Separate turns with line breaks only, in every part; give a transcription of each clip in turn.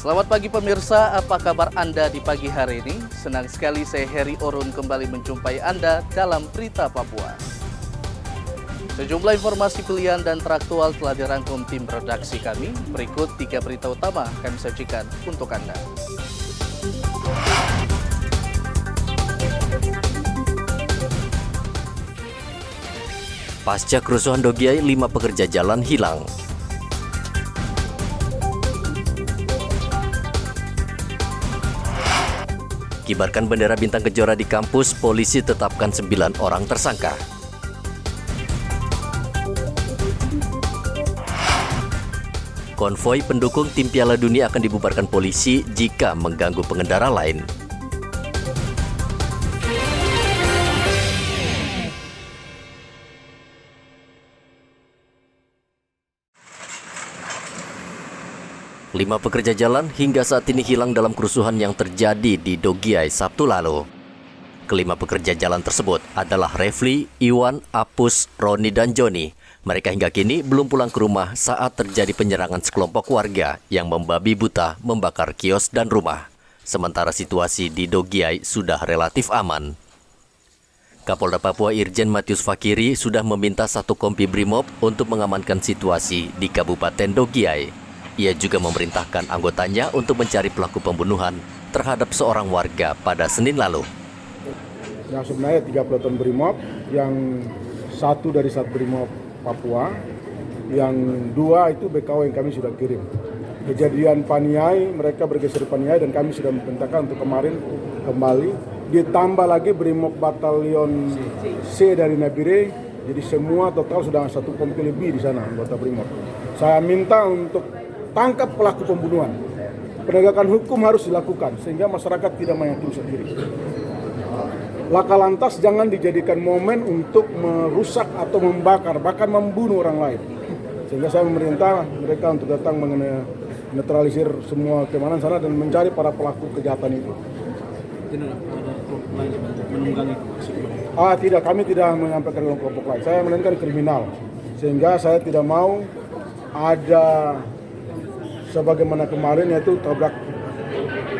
Selamat pagi pemirsa, apa kabar Anda di pagi hari ini? Senang sekali saya Heri Orun kembali menjumpai Anda dalam Berita Papua. Sejumlah informasi pilihan dan teraktual telah dirangkum tim redaksi kami. Berikut 3 berita utama kami sajikan untuk Anda.
Pasca kerusuhan Dogiai, 5 pekerja jalan hilang. Kibarkan bendera bintang kejora di kampus, polisi tetapkan 9 orang tersangka. Konvoi pendukung tim Piala Dunia akan dibubarkan polisi jika mengganggu pengendara lain. Lima pekerja jalan hingga saat ini hilang dalam kerusuhan yang terjadi di Dogiai Sabtu lalu. Kelima pekerja jalan tersebut adalah Refli, Iwan, Apus, Roni, dan Joni. Mereka hingga kini belum pulang ke rumah saat terjadi penyerangan sekelompok warga yang membabi buta membakar kios dan rumah. Sementara situasi di Dogiai sudah relatif aman. Kapolda Papua Irjen Matius Fakiri sudah meminta 1 kompi Brimob untuk mengamankan situasi di Kabupaten Dogiai. Ia juga memerintahkan anggotanya untuk mencari pelaku pembunuhan terhadap seorang warga pada Senin lalu.
Yang sebenarnya 3 peloton Brimob, yang 1 dari Brimob Papua, yang 2 itu BKW yang kami sudah kirim. Kejadian Paniai, mereka bergeser Paniai dan kami sudah memerintahkan untuk kemarin kembali. Ditambah lagi Brimob Batalion C dari Nabire, jadi semua total sudah 1 kompi lebih di sana anggota Brimob. Saya minta untuk tangkap pelaku pembunuhan. Penegakan hukum harus dilakukan sehingga masyarakat tidak main hakim sendiri. Laka lantas jangan dijadikan momen untuk merusak atau membakar, bahkan membunuh orang lain. Sehingga saya memerintah mereka untuk datang menetralisir semua keamanan sana dan mencari para pelaku kejahatan itu. Tidak, kami tidak menyampaikan kelompok lain. Saya menentukan kriminal. Sehingga saya tidak mau ada sebagaimana kemarin, yaitu tabrak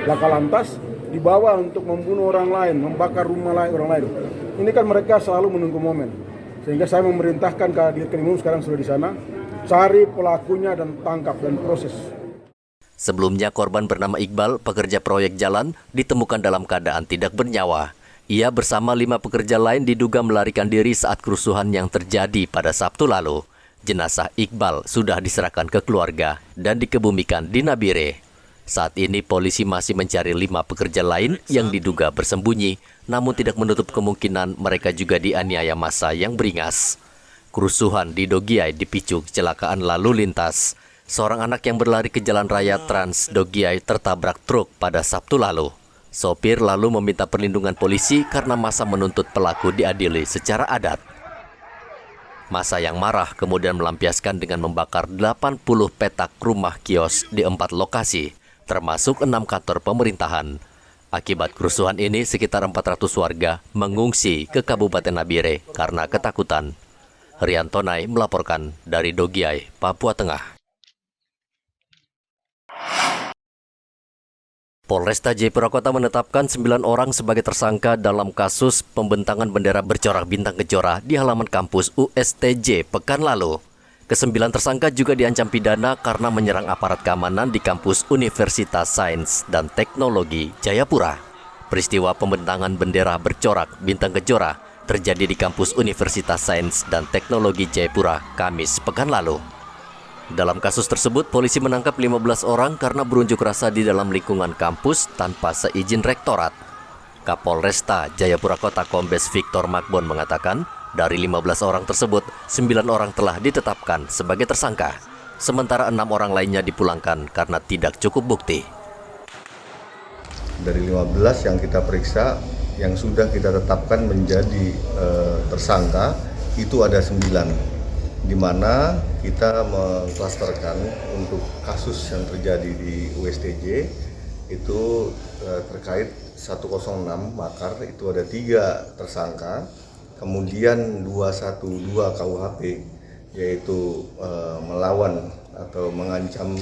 laka lantas dibawa untuk membunuh orang lain, membakar rumah orang lain. Ini kan mereka selalu menunggu momen. Sehingga saya memerintahkan Kadif Krimum sekarang sudah di sana, cari pelakunya dan tangkap dan proses.
Sebelumnya korban bernama Iqbal, pekerja proyek jalan, ditemukan dalam keadaan tidak bernyawa. Ia bersama 5 pekerja lain diduga melarikan diri saat kerusuhan yang terjadi pada Sabtu lalu. Jenazah Iqbal sudah diserahkan ke keluarga dan dikebumikan di Nabire. Saat ini polisi masih mencari 5 pekerja lain yang diduga bersembunyi, namun tidak menutup kemungkinan mereka juga dianiaya massa yang beringas. Kerusuhan di Dogiai dipicu kecelakaan lalu lintas. Seorang anak yang berlari ke jalan raya Trans Dogiai tertabrak truk pada Sabtu lalu. Sopir lalu meminta perlindungan polisi karena massa menuntut pelaku diadili secara adat. Massa yang marah kemudian melampiaskan dengan membakar 80 petak rumah kios di 4 lokasi, termasuk 6 kantor pemerintahan. Akibat kerusuhan ini, sekitar 400 warga mengungsi ke Kabupaten Nabire karena ketakutan. Rian Tonai melaporkan dari Dogiai, Papua Tengah. Polresta Jayapura Kota menetapkan 9 orang sebagai tersangka dalam kasus pembentangan bendera bercorak bintang kejora di halaman kampus USTJ pekan lalu. Ke-9 tersangka juga diancam pidana karena menyerang aparat keamanan di kampus Universitas Sains dan Teknologi Jayapura. Peristiwa pembentangan bendera bercorak bintang kejora terjadi di kampus Universitas Sains dan Teknologi Jayapura Kamis pekan lalu. Dalam kasus tersebut, polisi menangkap 15 orang karena berunjuk rasa di dalam lingkungan kampus tanpa seizin rektorat. Kapolresta Jayapura Kota Kombes Victor Magbon mengatakan, dari 15 orang tersebut, 9 orang telah ditetapkan sebagai tersangka, sementara 6 orang lainnya dipulangkan karena tidak cukup bukti.
Dari 15 yang kita periksa, yang sudah kita tetapkan menjadi tersangka, itu ada 9. Di mana kita mengklasterkan untuk kasus yang terjadi di USTJ itu terkait 106 makar, itu ada 3 tersangka, kemudian 212 KUHP yaitu melawan atau mengancam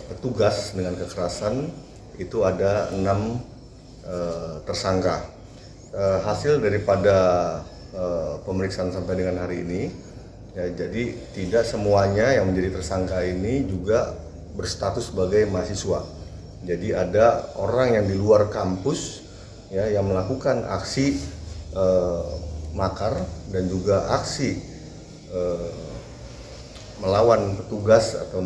petugas dengan kekerasan itu ada 6 tersangka. Hasil daripada pemeriksaan sampai dengan hari ini, ya, jadi tidak semuanya yang menjadi tersangka ini juga berstatus sebagai mahasiswa. Jadi ada orang yang di luar kampus, ya, yang melakukan aksi makar dan juga aksi melawan petugas atau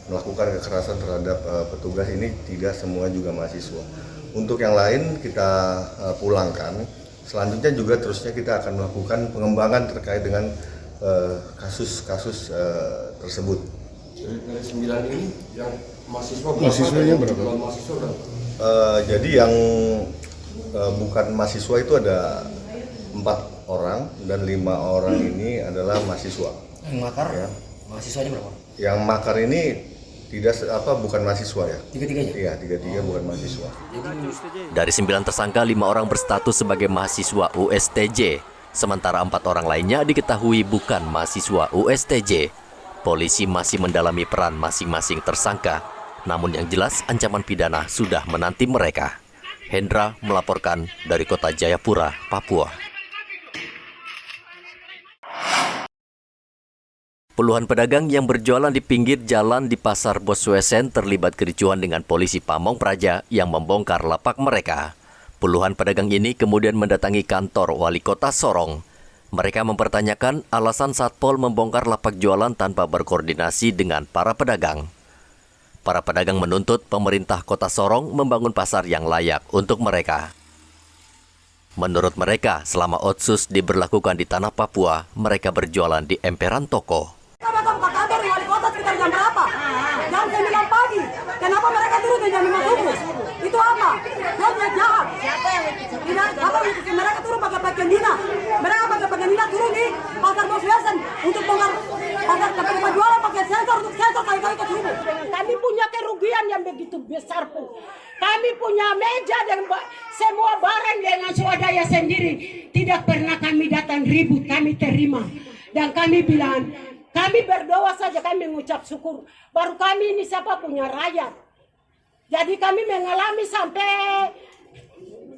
melakukan kekerasan terhadap petugas. Ini tidak semua juga mahasiswa. Untuk yang lain kita pulangkan. Selanjutnya juga terusnya kita akan melakukan pengembangan terkait dengan kasus-kasus tersebut.
Dari 9 ini yang mahasiswa berapa?
Mahasiswanya berapa?
Mahasiswa berapa?
Jadi yang bukan mahasiswa itu ada 4 orang dan 5 orang ini adalah mahasiswa.
Yang makar,
Ya.
mahasiswanya berapa?
Yang makar ini bukan mahasiswa, ya.
Tiga-tiganya?
Iya, 3 bukan mahasiswa.
Dari 9 tersangka, 5 orang berstatus sebagai mahasiswa USTJ, sementara 4 orang lainnya diketahui bukan mahasiswa USTJ. Polisi masih mendalami peran masing-masing tersangka, namun yang jelas ancaman pidana sudah menanti mereka. Hendra melaporkan dari Kota Jayapura, Papua. Puluhan pedagang yang berjualan di pinggir jalan di Pasar Boswesen terlibat kericuhan dengan polisi Pamong Praja yang membongkar lapak mereka. Puluhan pedagang ini kemudian mendatangi kantor Wali Kota Sorong. Mereka mempertanyakan alasan Satpol membongkar lapak jualan tanpa berkoordinasi dengan para pedagang. Para pedagang menuntut pemerintah Kota Sorong membangun pasar yang layak untuk mereka. Menurut mereka, selama Otsus diberlakukan di tanah Papua, mereka berjualan di emperan toko.
Kita datang ke kantor wali kota sekitar jam berapa? Jam 9 pagi. Kenapa mereka turun di jam 5 subuh? Itu apa? Dia jahat. Tidak, apa mereka turun pakai pakaian dinas. Mereka pakai pakaian dinas turun di Pasar Boswesen untuk bongkar pasar tempat jualan pakai sensor untuk sensor kali-kali ke subuh.
Kami punya kerugian yang begitu besar pun. Kami punya meja dan semua barang dengan swadaya sendiri. Tidak pernah kami datang ribut, kami terima. Dan kami bilang, kami berdoa saja, kami mengucap syukur. Baru kami ini siapa punya rakyat. Jadi kami mengalami sampai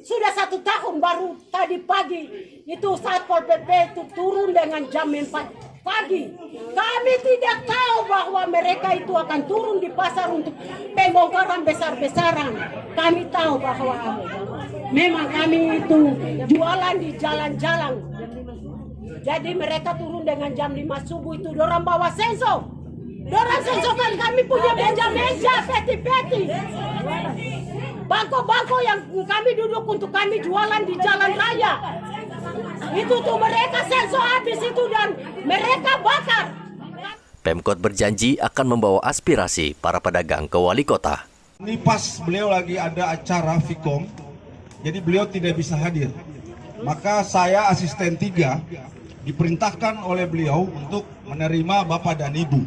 sudah 1 tahun baru tadi pagi. Itu Satpol PP itu turun dengan jam 4 pagi. Kami tidak tahu bahwa mereka itu akan turun di pasar untuk pembongkaran besar-besaran. Kami tahu bahwa memang kami itu jualan di jalan-jalan. Jadi mereka turun dengan jam 5 subuh itu dorang bawa sensor. Dorang sensor kan kami punya meja-meja, peti-peti. Bangko-bangko yang kami duduk untuk kami jualan di jalan raya. Itu tuh mereka sensor habis itu dan mereka bakar.
Pemkot berjanji akan membawa aspirasi para pedagang ke wali kota.
Ini pas beliau lagi ada acara Fikom, jadi beliau tidak bisa hadir. Maka saya asisten 3 diperintahkan oleh beliau untuk menerima Bapak dan Ibu.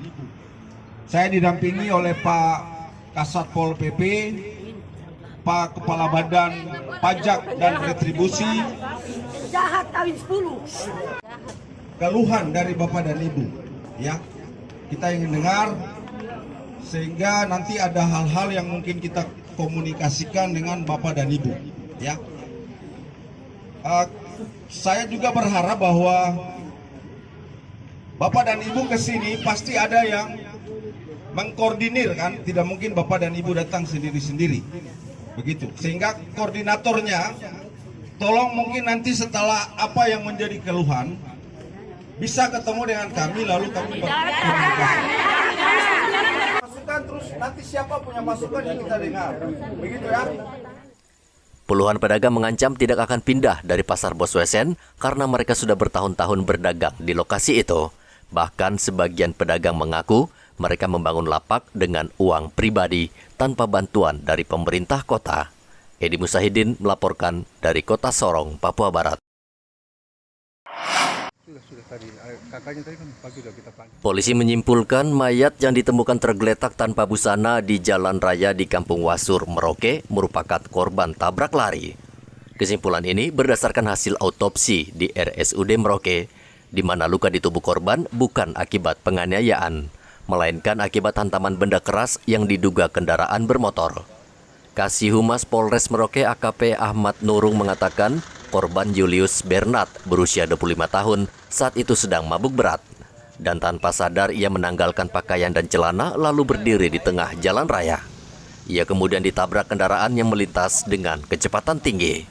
Saya didampingi oleh Pak Kasat Pol PP, Pak Kepala Badan Pajak dan Retribusi.
Jahat kawin 10.
Keluhan dari Bapak dan Ibu, ya. Kita ingin dengar sehingga nanti ada hal-hal yang mungkin kita komunikasikan dengan Bapak dan Ibu, ya. Saya juga berharap bahwa Bapak dan Ibu ke sini pasti ada yang mengkoordinir, kan? Tidak mungkin Bapak dan Ibu datang sendiri-sendiri. Begitu. Sehingga koordinatornya tolong mungkin nanti setelah apa yang menjadi keluhan bisa ketemu dengan kami lalu kami berkomunikasi. Masukan terus nanti siapa punya masukan yang kita dengar. Begitu ya.
Puluhan pedagang mengancam tidak akan pindah dari Pasar Boswesen karena mereka sudah bertahun-tahun berdagang di lokasi itu. Bahkan sebagian pedagang mengaku mereka membangun lapak dengan uang pribadi tanpa bantuan dari pemerintah kota. Edi Musahidin melaporkan dari Kota Sorong, Papua Barat. Polisi menyimpulkan mayat yang ditemukan tergeletak tanpa busana di jalan raya di Kampung Wasur, Merauke merupakan korban tabrak lari. Kesimpulan ini berdasarkan hasil autopsi di RSUD Merauke, di mana luka di tubuh korban bukan akibat penganiayaan. melainkan akibat hantaman benda keras yang diduga kendaraan bermotor. Kasih Humas Polres Merauke AKP Ahmad Nurung mengatakan korban Julius Bernard berusia 25 tahun saat itu sedang mabuk berat. Dan tanpa sadar ia menanggalkan pakaian dan celana lalu berdiri di tengah jalan raya. Ia kemudian ditabrak kendaraan yang melintas dengan kecepatan tinggi.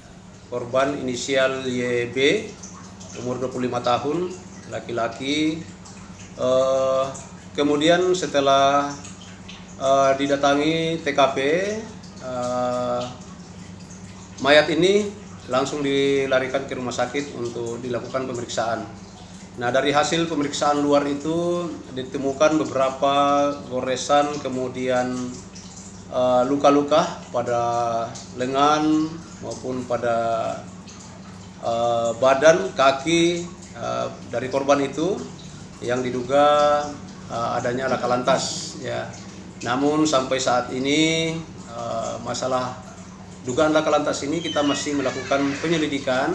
Korban inisial YB, umur 25 tahun, laki-laki. Kemudian setelah didatangi TKP, mayat ini langsung dilarikan ke rumah sakit untuk dilakukan pemeriksaan. Nah, dari hasil pemeriksaan luar itu ditemukan beberapa goresan, kemudian luka-luka pada lengan maupun pada badan, kaki dari korban itu yang diduga adanya laka lantas. Ya. Namun sampai saat ini masalah dugaan laka lantas ini kita masih melakukan penyelidikan,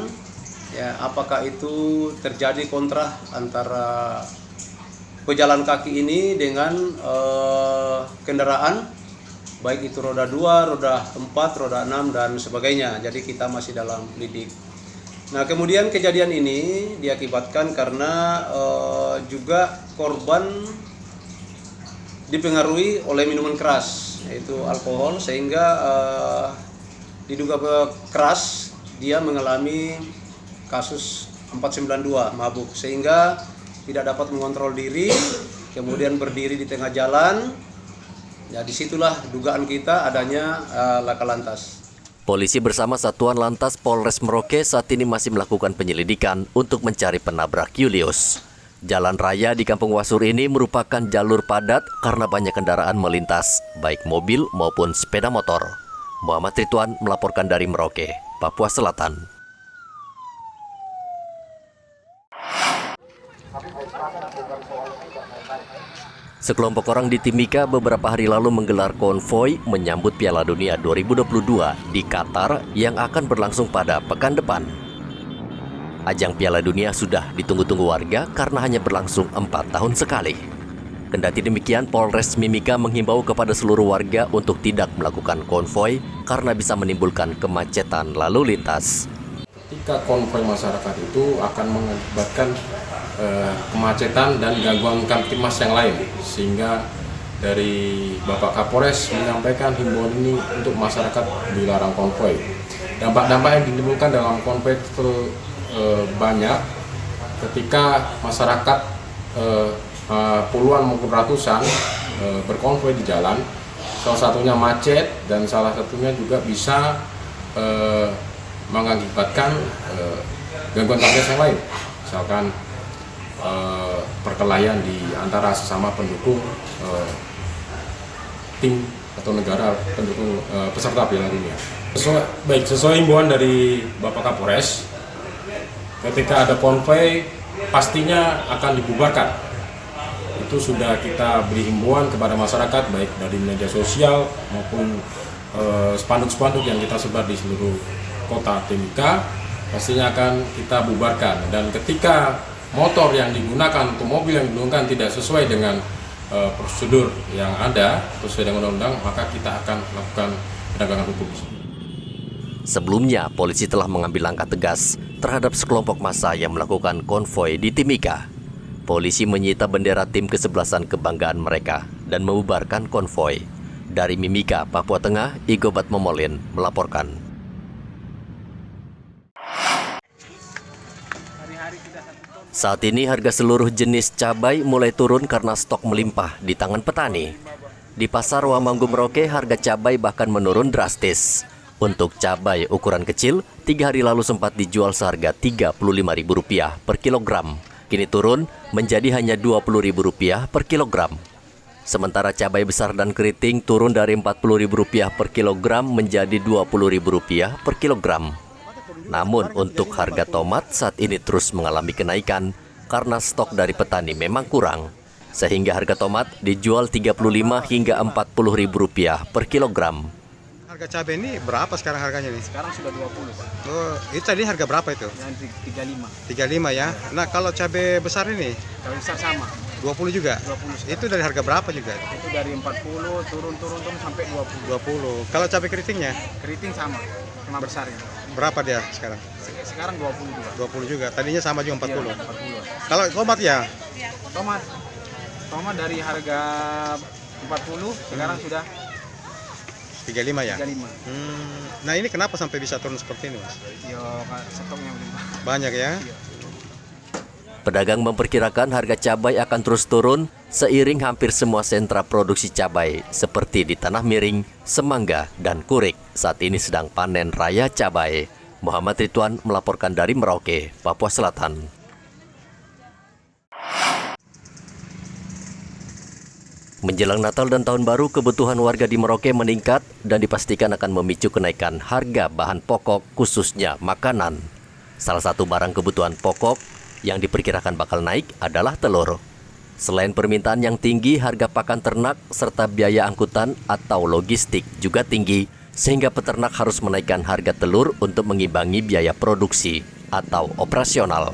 ya, apakah itu terjadi kontra antara pejalan kaki ini dengan kendaraan, baik itu roda 2, roda 4, roda 6 dan sebagainya. Jadi kita masih dalam lidik. Nah, kemudian kejadian ini diakibatkan karena juga korban dipengaruhi oleh minuman keras, yaitu alkohol, sehingga diduga keras dia mengalami kasus 492 mabuk, sehingga tidak dapat mengontrol diri, kemudian berdiri di tengah jalan. Ya, disitulah dugaan kita adanya laka lantas.
Polisi bersama Satuan Lantas Polres Merauke saat ini masih melakukan penyelidikan untuk mencari penabrak Julius. Jalan raya di Kampung Wasur ini merupakan jalur padat karena banyak kendaraan melintas, baik mobil maupun sepeda motor. Muhammad Ridwan melaporkan dari Merauke, Papua Selatan. Sekelompok orang di Timika beberapa hari lalu menggelar konvoi menyambut Piala Dunia 2022 di Qatar yang akan berlangsung pada pekan depan. Ajang Piala Dunia sudah ditunggu-tunggu warga karena hanya berlangsung 4 tahun sekali. Kendati demikian, Polres Mimika menghimbau kepada seluruh warga untuk tidak melakukan konvoi karena bisa menimbulkan kemacetan lalu lintas.
Ketika konvoi masyarakat itu akan mengakibatkan kemacetan dan gangguan kamtipmas yang lain, sehingga dari Bapak Kapolres menyampaikan himbauan ini untuk masyarakat dilarang konvoi. Dampak-dampak yang ditimbulkan dalam konvoi itu banyak ketika masyarakat puluhan maupun ratusan berkonvoi di jalan. Salah satunya macet dan salah satunya juga bisa mengakibatkan gangguan kamtipmas yang lain, misalkan perkelahian di antara sesama pendukung tim atau negara pendukung peserta Piala Dunia. Sesuai himbauan dari Bapak Kapolres, ketika ada konvoi pastinya akan dibubarkan. Itu sudah kita beri himbauan kepada masyarakat baik dari media sosial maupun spanduk-spanduk yang kita sebar di seluruh kota Timika, pastinya akan kita bubarkan. Dan ketika motor yang digunakan atau mobil yang digunakan tidak sesuai dengan prosedur yang ada, sesuai dengan undang-undang, maka kita akan melakukan penegakan hukum.
Sebelumnya, polisi telah mengambil langkah tegas terhadap sekelompok massa yang melakukan konvoi di Timika. Polisi menyita bendera tim kesebelasan kebanggaan mereka dan membubarkan konvoi. Dari Mimika, Papua Tengah, Igobat Momolin melaporkan. Saat ini harga seluruh jenis cabai mulai turun karena stok melimpah di tangan petani. Di Pasar Wamanggu Merauke, harga cabai bahkan menurun drastis. Untuk cabai ukuran kecil, 3 hari lalu sempat dijual seharga Rp35.000 per kilogram. Kini turun menjadi hanya Rp20.000 per kilogram. Sementara cabai besar dan keriting turun dari Rp40.000 per kilogram menjadi Rp20.000 per kilogram. Namun untuk harga tomat saat ini terus mengalami kenaikan karena stok dari petani memang kurang. Sehingga harga tomat dijual Rp35 hingga Rp40.000 per kilogram.
Harga cabai ini berapa sekarang harganya nih?
Sekarang sudah 20, Pak.
Oh, itu tadi harga berapa itu?
Yang 35.
35 ya. Nah, kalau cabai besar ini?
Cabai besar sama.
20 juga?
20 sekarang.
Itu dari harga berapa juga?
Itu dari 40 turun sampai 20.
20. Kalau cabai keritingnya?
Keriting sama, cuma besar ini.
Berapa dia sekarang?
Sekarang 20 juga.
20 juga. Tadinya sama juga 40.
Iya, 40.
Kalau tomat ya?
Tomat dari harga 40 sekarang sudah
35 ya?
35.
Nah ini kenapa sampai bisa turun seperti ini, Mas?
Yo, stoknya belum
banyak ya?
Iya.
Pedagang memperkirakan harga cabai akan terus turun seiring hampir semua sentra produksi cabai seperti di Tanah Miring, Semangga, dan Kurik saat ini sedang panen raya cabai. Muhammad Ridwan melaporkan dari Merauke, Papua Selatan. Menjelang Natal dan Tahun Baru, kebutuhan warga di Merauke meningkat dan dipastikan akan memicu kenaikan harga bahan pokok khususnya makanan. Salah satu barang kebutuhan pokok yang diperkirakan bakal naik adalah telur. Selain permintaan yang tinggi, harga pakan ternak serta biaya angkutan atau logistik juga tinggi, sehingga peternak harus menaikkan harga telur untuk mengimbangi biaya produksi atau operasional.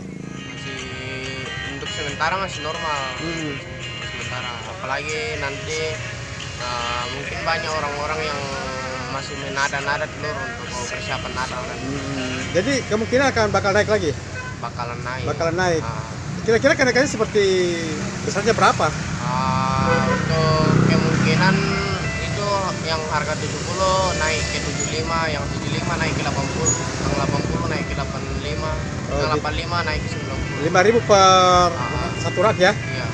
Untuk sementara masih normal. Sementara, apalagi nanti mungkin banyak orang-orang yang masih menada-nada telur untuk persiapan Natal kan.
Jadi kemungkinan bakal naik lagi?
Bakalan naik.
Kira-kira kenaikannya seperti besarnya berapa?
Untuk kemungkinan itu yang harga 70 naik ke 75, yang 75 naik ke 80, yang 80 naik ke 85, yang 85 naik ke 90.
5.000 per satu rak ya?
Iya.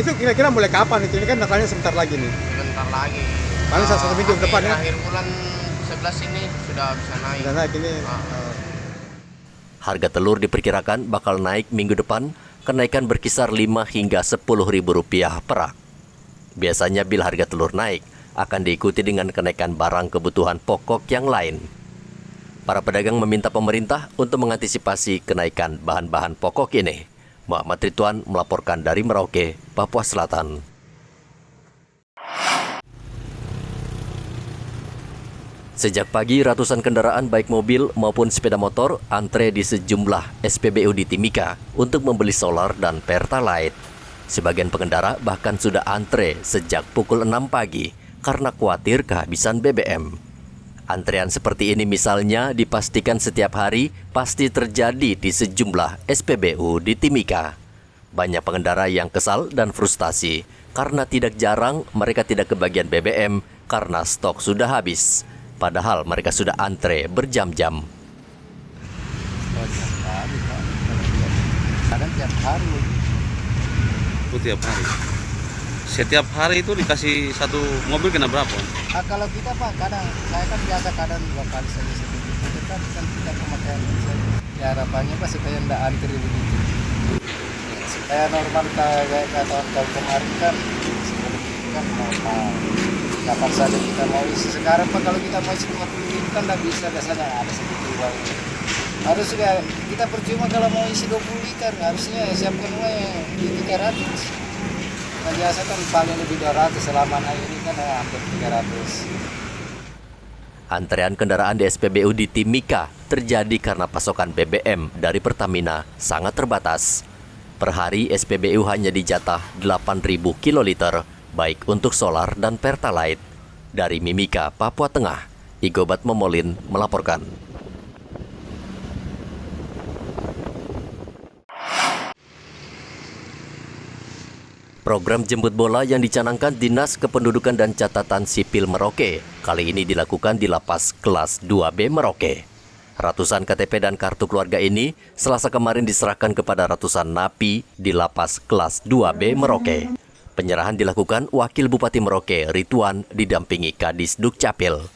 Itu kira-kira mulai kapan itu? Ini kan Natalnya sebentar lagi nih.
Sebentar lagi.
Paling satu minggu ke depan ya?
Akhir bulan 11 ini sudah bisa naik.
Sudah naik ini.
Harga telur diperkirakan bakal naik minggu depan, kenaikan berkisar 5 hingga 10 ribu rupiah per rak. Biasanya bila harga telur naik, akan diikuti dengan kenaikan barang kebutuhan pokok yang lain. Para pedagang meminta pemerintah untuk mengantisipasi kenaikan bahan-bahan pokok ini. Muhammad Ridwan melaporkan dari Merauke, Papua Selatan. Sejak pagi, ratusan kendaraan baik mobil maupun sepeda motor antre di sejumlah SPBU di Timika untuk membeli solar dan Pertalite. Sebagian pengendara bahkan sudah antre sejak pukul 6 pagi karena khawatir kehabisan BBM. Antrean seperti ini misalnya dipastikan setiap hari pasti terjadi di sejumlah SPBU di Timika. Banyak pengendara yang kesal dan frustasi karena tidak jarang mereka tidak kebagian BBM karena stok sudah habis. Padahal mereka sudah antre berjam-jam.
Kadang tiap hari. Tiap hari. Setiap hari itu dikasih satu mobil kena berapa?
Kalau kita Pak, kadang saya kan biasa kadang 2 kali saja seperti itu. Kita kan kita pemakaian saja. Ya harapannya Pak supaya tidak antri begitu. Supaya normal kayak tahun-tahun kemarin kan seperti itu kan normal. Kapan saja kita mau isi. Sekarang Pak kalau kita mau isi 50 ribu kan tidak bisa, biasanya ada sedikit uang. Harus juga kita percuma kalau mau isi 20 liter, harusnya siapkan uangnya di 300. Nah, biasa kan paling lebih 200, selama naik ini kan hampir 300.
Antrean kendaraan di SPBU di Timika terjadi karena pasokan BBM dari Pertamina sangat terbatas. Per hari SPBU hanya dijatah 8.000 kiloliter, baik untuk solar dan Pertalite. Dari Mimika, Papua Tengah, Igobat Momolin melaporkan. Program jemput bola yang dicanangkan Dinas Kependudukan dan Catatan Sipil Merauke kali ini dilakukan di Lapas Kelas 2B Merauke. Ratusan KTP dan kartu keluarga ini Selasa kemarin diserahkan kepada ratusan napi di Lapas Kelas 2B Merauke. Penyerahan dilakukan Wakil Bupati Merauke Ridwan didampingi Kadis Dukcapil.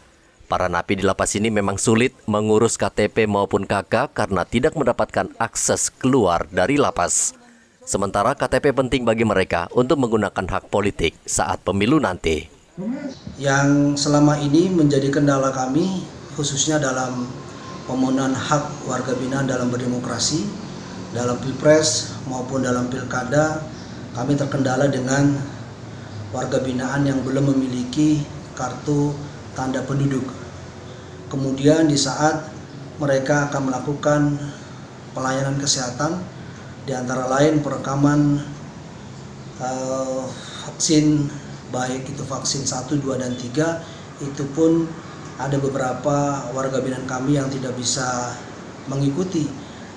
Para napi di lapas ini memang sulit mengurus KTP maupun KK karena tidak mendapatkan akses keluar dari lapas. Sementara KTP penting bagi mereka untuk menggunakan hak politik saat pemilu nanti.
Yang selama ini menjadi kendala kami khususnya dalam pemenuhan hak warga binaan dalam berdemokrasi, dalam pilpres maupun dalam pilkada, kami terkendala dengan warga binaan yang belum memiliki kartu tanda penduduk. Kemudian di saat mereka akan melakukan pelayanan kesehatan, di antara lain perekaman vaksin, baik itu vaksin 1, 2, dan 3, itu pun ada beberapa warga binaan kami yang tidak bisa mengikuti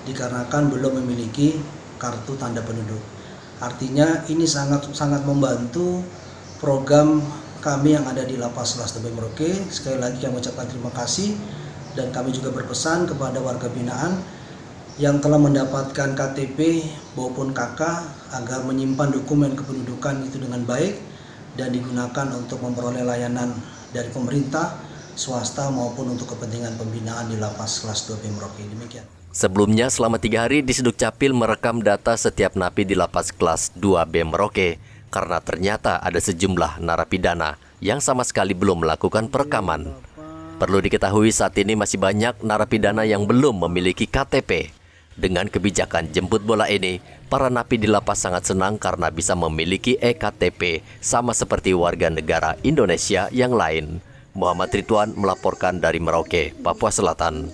dikarenakan belum memiliki kartu tanda penduduk. Artinya ini sangat membantu program kami yang ada di Lapas Kelas 2 B Merauke. Sekali lagi kami ucapkan terima kasih dan kami juga berpesan kepada warga binaan yang telah mendapatkan KTP maupun KK agar menyimpan dokumen kependudukan itu dengan baik dan digunakan untuk memperoleh layanan dari pemerintah, swasta maupun untuk kepentingan pembinaan di Lapas Kelas 2 B Merauke. Demikian.
Sebelumnya, selama 3 hari Disduk Capil merekam data setiap napi di Lapas Kelas 2B Merauke karena ternyata ada sejumlah narapidana yang sama sekali belum melakukan perekaman. Perlu diketahui saat ini masih banyak narapidana yang belum memiliki KTP. Dengan kebijakan jemput bola ini, para napi di lapas sangat senang karena bisa memiliki e-KTP sama seperti warga negara Indonesia yang lain. Muhammad Ridwan melaporkan dari Merauke, Papua Selatan.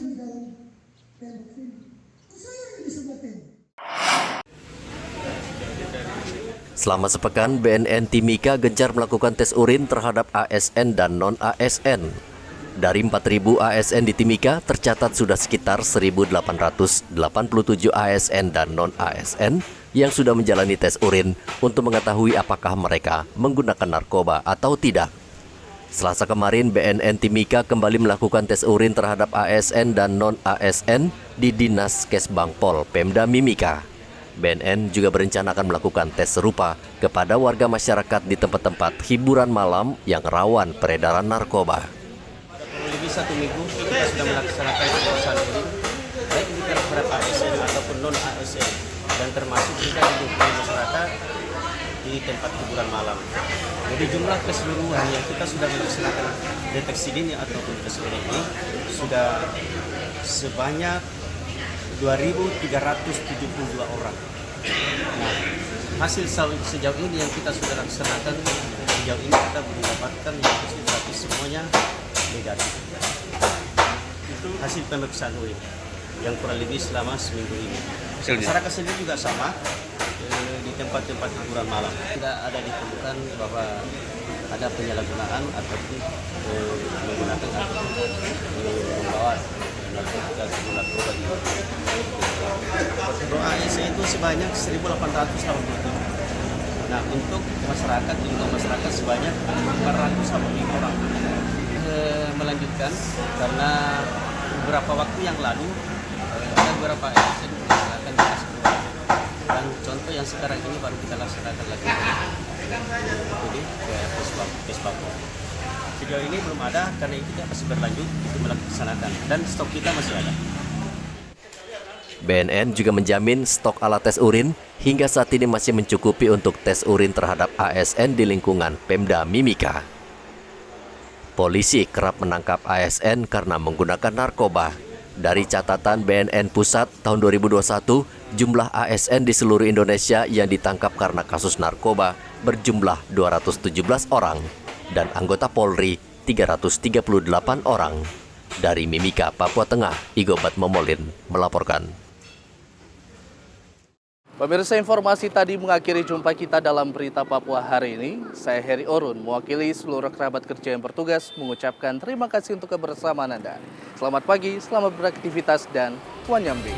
Selama sepekan, BNN Timika gencar melakukan tes urin terhadap ASN dan non-ASN. Dari 4.000 ASN di Timika, tercatat sudah sekitar 1.887 ASN dan non-ASN yang sudah menjalani tes urin untuk mengetahui apakah mereka menggunakan narkoba atau tidak. Selasa kemarin, BNN Timika kembali melakukan tes urin terhadap ASN dan non-ASN di Dinas Kesbangpol Pemda Mimika. BNN juga berencana akan melakukan tes serupa kepada warga masyarakat di tempat-tempat hiburan malam yang rawan peredaran narkoba.
Lebih 1 minggu kita sudah melaksanakan pemeriksaan urin baik di terhadap ASN ataupun non ASN dan termasuk juga di masyarakat di tempat hiburan malam. Jadi jumlah keseluruhan yang kita sudah melaksanakan deteksi dini ataupun tes urin ini sudah sebanyak 2.372 orang. Nah, hasil sejauh ini yang kita sudah laksanakan sejauh ini kita mendapatkan yang positif tapi semuanya negatif. Itu hasil pemeriksaan urin yang kurang lebih selama seminggu ini. Masyarakat sendiri juga sama di tempat-tempat hiburan malam. Tidak ada ditemukan bahwa ada penyalahgunaan ataupun menggunakan atau membawa narkotika atau narkoba di ASN itu sebanyak 1.887. Nah, untuk masyarakat sebanyak 485 orang. Melanjutkan karena beberapa waktu yang lalu ada beberapa ASN yang akan dilaksanakan dan contoh yang sekarang ini baru kita laksanakan lagi jadi Kesbangpol. Sejauh ini belum ada karena kita masih berlanjut untuk melaksanakan dan stok kita masih ada.
BNN juga menjamin stok alat tes urin hingga saat ini masih mencukupi untuk tes urin terhadap ASN di lingkungan Pemda Mimika. Polisi kerap menangkap ASN karena menggunakan narkoba. Dari catatan BNN Pusat tahun 2021, jumlah ASN di seluruh Indonesia yang ditangkap karena kasus narkoba berjumlah 217 orang dan anggota Polri 338 orang. Dari Mimika, Papua Tengah, Igobat Momolin melaporkan.
Pemirsa, informasi tadi mengakhiri jumpa kita dalam Berita Papua hari ini. Saya Heri Orun, mewakili seluruh kerabat kerja yang bertugas, mengucapkan terima kasih untuk kebersamaan Anda. Selamat pagi, selamat beraktivitas, dan Tuan Nyambi.